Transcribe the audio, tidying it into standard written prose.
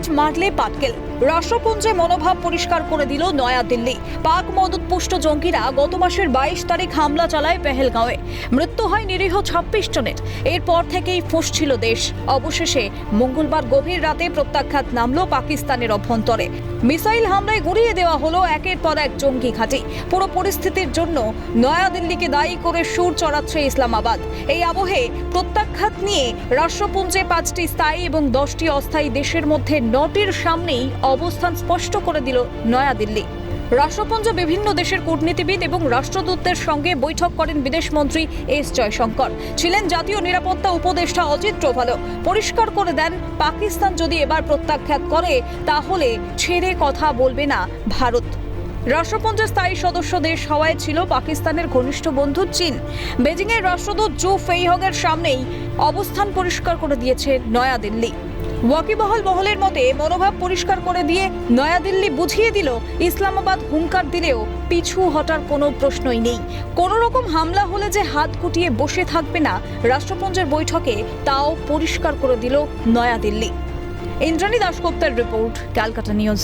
ইট মারলে পাটকেল। রাষ্ট্রপুঞ্জে মনোভাব পরিষ্কার করে দিল নয়াদিল্লি। পাক মদতপুষ্ট জঙ্গিরা গত মাসের 22 তারিখ হামলা চালায় পেহেলগাঁওয়ে। মৃত্যু হয় নিরীহ 26 জনের। এরপর থেকেই ফুঁসছিল দেশ। অবশেষে মঙ্গলবার গভীর রাতে প্রত্যাঘাত নামল পাকিস্তানের অভ্যন্তরে। মিসাইল হামলায় গুড়িয়ে দেওয়া হলো একের পর এক জঙ্গি ঘাঁটি। পুরো পরিস্থিতির জন্য নয়াদিল্লিকে দায়ী করে সুর চড়াচ্ছে ইসলামাবাদ। এই আবহে প্রত্যাঘাত নিয়ে রাষ্ট্রপুঞ্জে 5টি স্থায়ী এবং 10টি অস্থায়ী দেশের মধ্যে 9টির সামনেই অবস্থান স্পষ্ট করে দিল নয়াদিল্লি। রাষ্ট্রপুঞ্জে বিভিন্ন দেশের কূটনীতিবিদ এবং রাষ্ট্রদূতদের সঙ্গে বৈঠক করেন বিদেশমন্ত্রী এস জয়শঙ্কর। ছিলেন জাতীয় নিরাপত্তা উপদেষ্টা অজিত ডোভালও। পরিষ্কার করে দেন, পাকিস্তান যদি এবার প্রত্যাঘাত করে তাহলে ছেড়ে কথা বলবে না ভারত। রাষ্ট্রপুঞ্জের স্থায়ী সদস্য দেশ হওয়ায় ছিল পাকিস্তানের ঘনিষ্ঠ বন্ধু চীন। বেজিংয়ের রাষ্ট্রদূত জু ফেইহংয়ের সামনেই অবস্থান পরিষ্কার করে দিয়েছে নয়াদিল্লি। ওয়াকিবহাল মহলের মতে মনোভাব পরিষ্কার করে দিয়ে নয়াদিল্লি বুঝিয়ে দিল, ইসলামাবাদ হুঙ্কার দিলেও পিছু হটার কোনো প্রশ্নই নেই। কোনো রকম হামলা হলে যে হাত গুটিয়ে বসে থাকবে না রাষ্ট্রপুঞ্জের বৈঠকে, তাও পরিষ্কার করে দিল নয়াদিল্লি। ইন্দ্রাণী দাশগুপ্তের রিপোর্ট, ক্যালকাটা নিউজ।